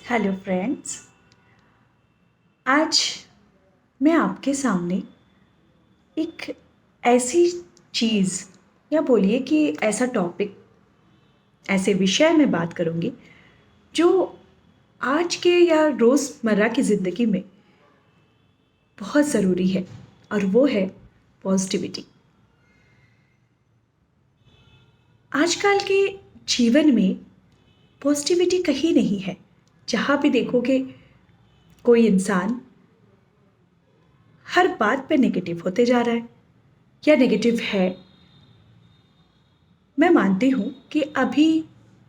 Hello friends. आज मैं आपके सामने एक ऐसी चीज़ या बोलिए कि ऐसा टॉपिक, ऐसे विषय में बात करूँगी जो आज के या रोज़मर्रा की ज़िंदगी में बहुत ज़रूरी है, और वो है पॉजिटिविटी। आजकल के जीवन में पॉजिटिविटी कहीं नहीं है। जहाँ भी देखोगे कोई इंसान हर बात पे नेगेटिव होते जा रहा है या नेगेटिव है। मैं मानती हूँ कि अभी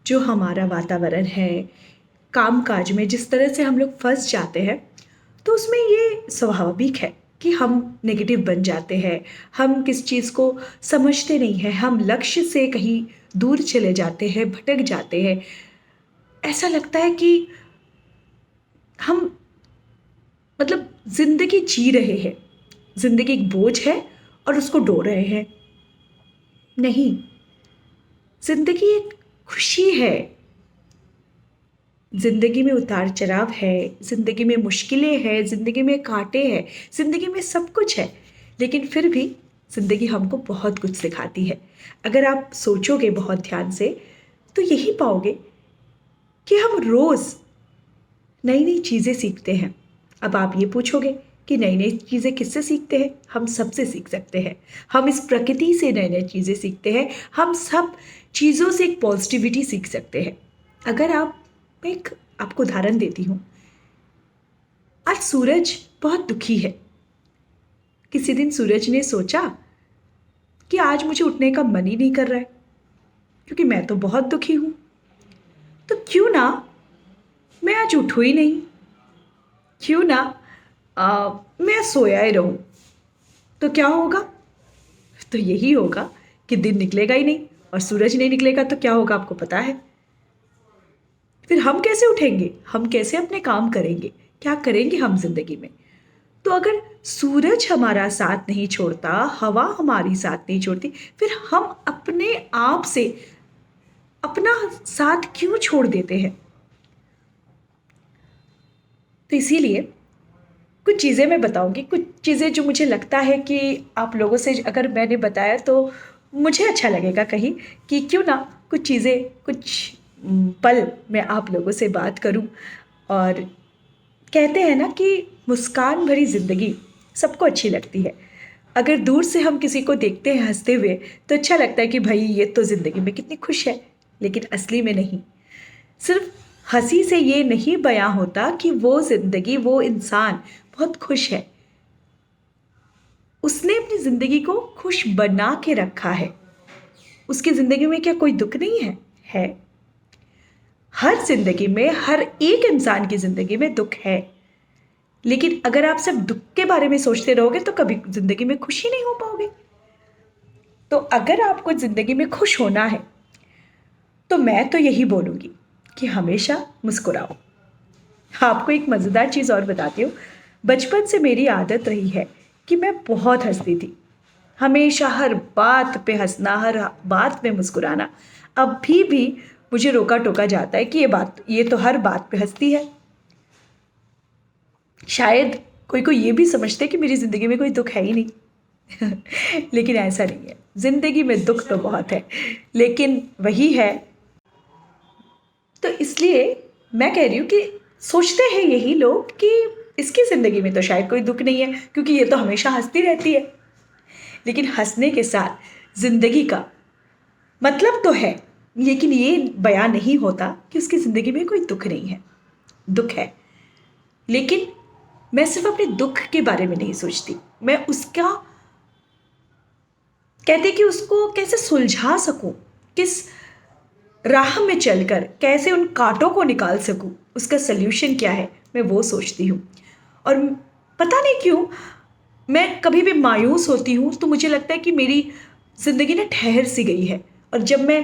जो हमारा वातावरण है, कामकाज में जिस तरह से हम लोग फंस जाते हैं, तो उसमें ये स्वाभाविक है कि हम नेगेटिव बन जाते हैं। हम किस चीज़ को समझते नहीं हैं, हम लक्ष्य से कहीं दूर चले जाते हैं, भटक जाते हैं। ऐसा लगता है कि हम मतलब ज़िंदगी जी रहे हैं, ज़िंदगी एक बोझ है और उसको ढो रहे हैं। नहीं, ज़िंदगी एक खुशी है। ज़िंदगी में उतार चढ़ाव है, ज़िंदगी में मुश्किलें हैं, ज़िंदगी में कांटे हैं, ज़िंदगी में सब कुछ है। लेकिन फिर भी ज़िंदगी हमको बहुत कुछ सिखाती है। अगर आप सोचोगे बहुत ध्यान से तो यही पाओगे कि हम रोज़ नई नई चीज़ें सीखते हैं। अब आप ये पूछोगे कि नई नई चीज़ें किससे सीखते हैं? हम सबसे सीख सकते हैं। हम इस प्रकृति से नई नई चीज़ें सीखते हैं। हम सब चीज़ों से एक पॉजिटिविटी सीख सकते हैं। अगर मैं एक आपको उदाहरण देती हूँ। आज सूरज बहुत दुखी है। किसी दिन सूरज ने सोचा कि आज मुझे उठने का मन ही नहीं कर रहा है, क्योंकि मैं तो बहुत दुखी हूँ। तो क्यों ना मैं आज उठूँ ही नहीं, क्यों ना मैं सोया ही रहूँ। तो क्या होगा? तो यही होगा कि दिन निकलेगा ही नहीं, और सूरज नहीं निकलेगा तो क्या होगा आपको पता है। फिर हम कैसे उठेंगे, हम कैसे अपने काम करेंगे, क्या करेंगे हम जिंदगी में। तो अगर सूरज हमारा साथ नहीं छोड़ता, हवा हमारी साथ नहीं छोड़ती, फिर हम अपने आप से अपना साथ क्यों छोड़ देते हैं। तो इसीलिए कुछ चीज़ें मैं बताऊंगी, कुछ चीज़ें जो मुझे लगता है कि आप लोगों से अगर मैंने बताया तो मुझे अच्छा लगेगा कहीं, कि क्यों ना कुछ चीज़ें, कुछ पल मैं आप लोगों से बात करूं। और कहते हैं ना कि मुस्कान भरी ज़िंदगी सबको अच्छी लगती है। अगर दूर से हम किसी को देखते हैं हंसते हुए तो अच्छा लगता है कि भाई ये तो ज़िंदगी में कितनी खुश है। लेकिन असली में नहीं। सिर्फ हंसी से ये नहीं बयां होता कि वो ज़िंदगी, वो इंसान बहुत खुश है। उसने अपनी ज़िंदगी को खुश बना के रखा है। उसकी ज़िंदगी में क्या कोई दुख नहीं है? है। हर ज़िंदगी में, हर एक इंसान की ज़िंदगी में दुख है। लेकिन अगर आप सिर्फ दुख के बारे में सोचते रहोगे तो कभी ज़िंदगी में खुश ही नहीं हो पाओगे। तो अगर आपको ज़िंदगी में खुश होना है तो मैं तो यही बोलूँगी कि हमेशा मुस्कुराओ। आपको एक मज़ेदार चीज़ और बताती हूँ। बचपन से मेरी आदत रही है कि मैं बहुत हंसती थी। हमेशा हर बात पे हंसना, हर बात पे मुस्कुराना। अभी भी मुझे रोका टोका जाता है कि ये तो हर बात पे हंसती है। शायद कोई कोई ये भी समझते कि मेरी ज़िंदगी में कोई दुख है ही नहीं। लेकिन ऐसा नहीं है। ज़िंदगी में दुख तो बहुत है, लेकिन वही है। तो इसलिए मैं कह रही हूँ कि सोचते हैं यही लोग कि इसकी ज़िंदगी में तो शायद कोई दुख नहीं है, क्योंकि ये तो हमेशा हंसती रहती है। लेकिन हंसने के साथ ज़िंदगी का मतलब तो है, लेकिन ये बयान नहीं होता कि उसकी ज़िंदगी में कोई दुख नहीं है। दुख है, लेकिन मैं सिर्फ अपने दुख के बारे में नहीं सोचती। मैं उसका, कहते कि उसको कैसे सुलझा सकूं, किस राह में चलकर कैसे उन कांटों को निकाल सकूं, उसका सल्यूशन क्या है, मैं वो सोचती हूँ। और पता नहीं क्यों मैं कभी भी मायूस होती हूँ तो मुझे लगता है कि मेरी ज़िंदगी ना ठहर सी गई है। और जब मैं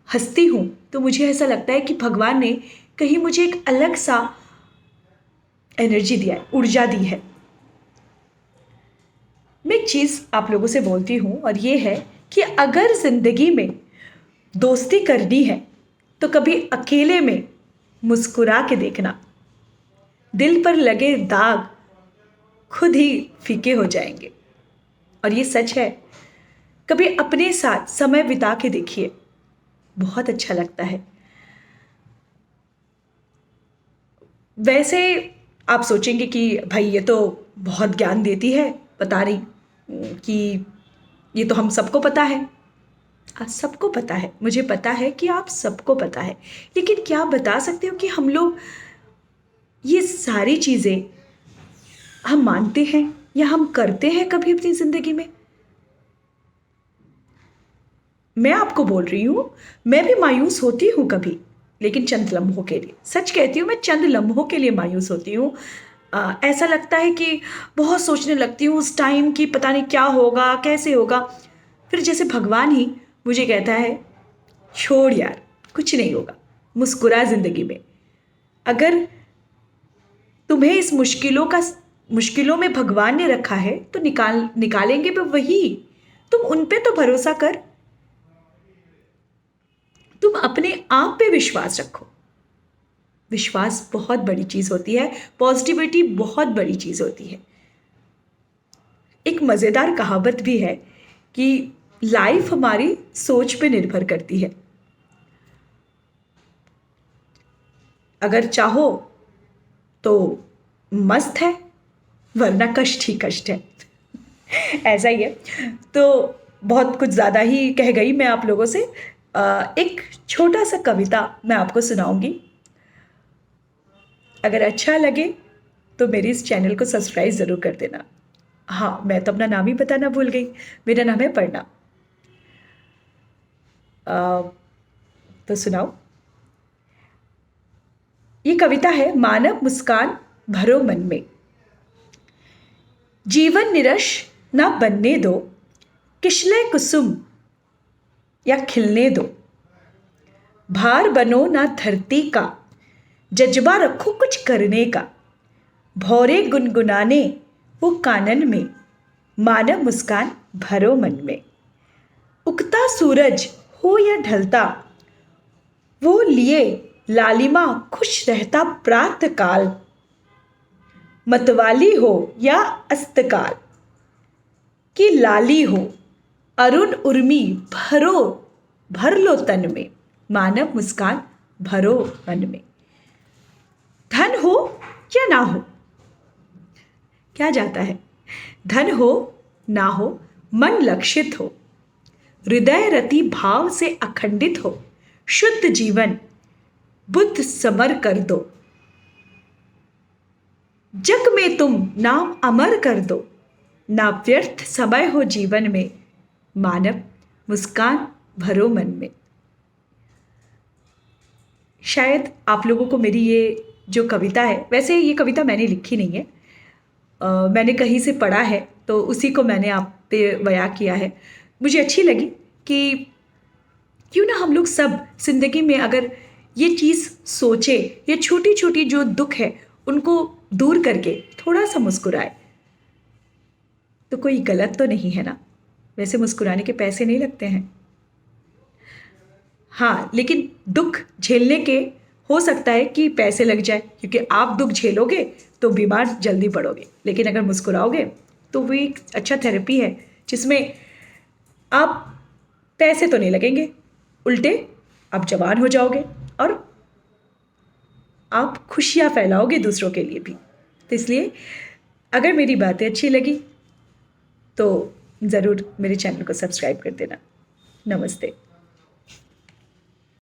हंसती हूँ तो मुझे ऐसा लगता है कि भगवान ने कहीं मुझे एक अलग सा एनर्जी दिया है, ऊर्जा दी है। मैं एक चीज़ आप लोगों से बोलती हूँ, और ये है कि अगर ज़िंदगी में दोस्ती करनी है तो कभी अकेले में मुस्कुरा के देखना। दिल पर लगे दाग खुद ही फीके हो जाएंगे। और ये सच है। कभी अपने साथ समय बिता के देखिए, बहुत अच्छा लगता है। वैसे आप सोचेंगे कि भाई ये तो बहुत ज्ञान देती है, बता रही कि ये तो हम सबको पता है। आप सबको पता है, मुझे पता है कि आप सबको पता है, लेकिन क्या आप बता सकते हो कि हम लोग ये सारी चीज़ें हम मानते हैं या हम करते हैं कभी अपनी ज़िंदगी में? मैं आपको बोल रही हूँ, मैं भी मायूस होती हूँ कभी, लेकिन चंद लम्हों के लिए। सच कहती हूँ, मैं चंद लम्हों के लिए मायूस होती हूँ। ऐसा लगता है कि बहुत सोचने लगती हूँ उस टाइम कि पता नहीं क्या होगा, कैसे होगा। फिर जैसे भगवान ही मुझे कहता है, छोड़ यार, कुछ नहीं होगा, मुस्कुरा ज़िंदगी में। अगर तुम्हें इस मुश्किलों में भगवान ने रखा है तो निकालेंगे भी वही। तुम उन पे तो भरोसा कर, तुम अपने आप पे विश्वास रखो। विश्वास बहुत बड़ी चीज होती है, पॉजिटिविटी बहुत बड़ी चीज होती है। एक मजेदार कहावत भी है कि लाइफ हमारी सोच पे निर्भर करती है। अगर चाहो तो मस्त है, वरना कष्ट ही कष्ट है। ऐसा ही है। तो बहुत कुछ ज़्यादा ही कह गई मैं आप लोगों से। एक छोटा सा कविता मैं आपको सुनाऊंगी। अगर अच्छा लगे तो मेरे इस चैनल को सब्सक्राइब ज़रूर कर देना। हाँ, मैं तो अपना नाम ही बताना भूल गई। मेरा नाम है पढ़ना। तो सुनाओ। ये कविता है, मानव मुस्कान भरो मन में, जीवन निरश ना बनने दो, किशले कुसुम या खिलने दो, भार बनो ना धरती का, जज्बा रखो कुछ करने का, भौरे गुनगुनाने वो कानन में, मानव मुस्कान भरो मन में। उगता सूरज हो या ढलता, वो लिए लालिमा खुश रहता प्रातः काल, मतवाली हो या अस्तकाल की लाली हो, अरुण उर्मी भर लो तन में, मानव मुस्कान भरो मन में। धन हो या ना हो, क्या जाता है, धन हो ना हो, मन लक्षित हो, हृदय रति भाव से अखंडित हो, शुद्ध जीवन बुद्ध समर कर दो, जग में तुम नाम अमर कर दो, ना व्यर्थ समय हो जीवन में, मानव मुस्कान भरो मन में। शायद आप लोगों को मेरी ये जो कविता है, वैसे ये कविता मैंने लिखी नहीं है, मैंने कहीं से पढ़ा है तो उसी को मैंने आप पे बयां किया है। मुझे अच्छी लगी कि क्यों ना हम लोग सब जिंदगी में अगर ये चीज़ सोचे, ये छोटी छोटी जो दुख है उनको दूर करके थोड़ा सा मुस्कुराए, तो कोई गलत तो नहीं है ना। वैसे मुस्कुराने के पैसे नहीं लगते हैं। हाँ, लेकिन दुख झेलने के हो सकता है कि पैसे लग जाए, क्योंकि आप दुख झेलोगे तो बीमार जल्दी पड़ोगे, लेकिन अगर मुस्कुराओगे तो वो एक अच्छा थेरेपी है जिसमें आप पैसे तो नहीं लगेंगे, उल्टे आप जवान हो जाओगे और आप खुशियाँ फैलाओगे दूसरों के लिए भी। तो इसलिए अगर मेरी बातें अच्छी लगी तो ज़रूर मेरे चैनल को सब्सक्राइब कर देना। नमस्ते।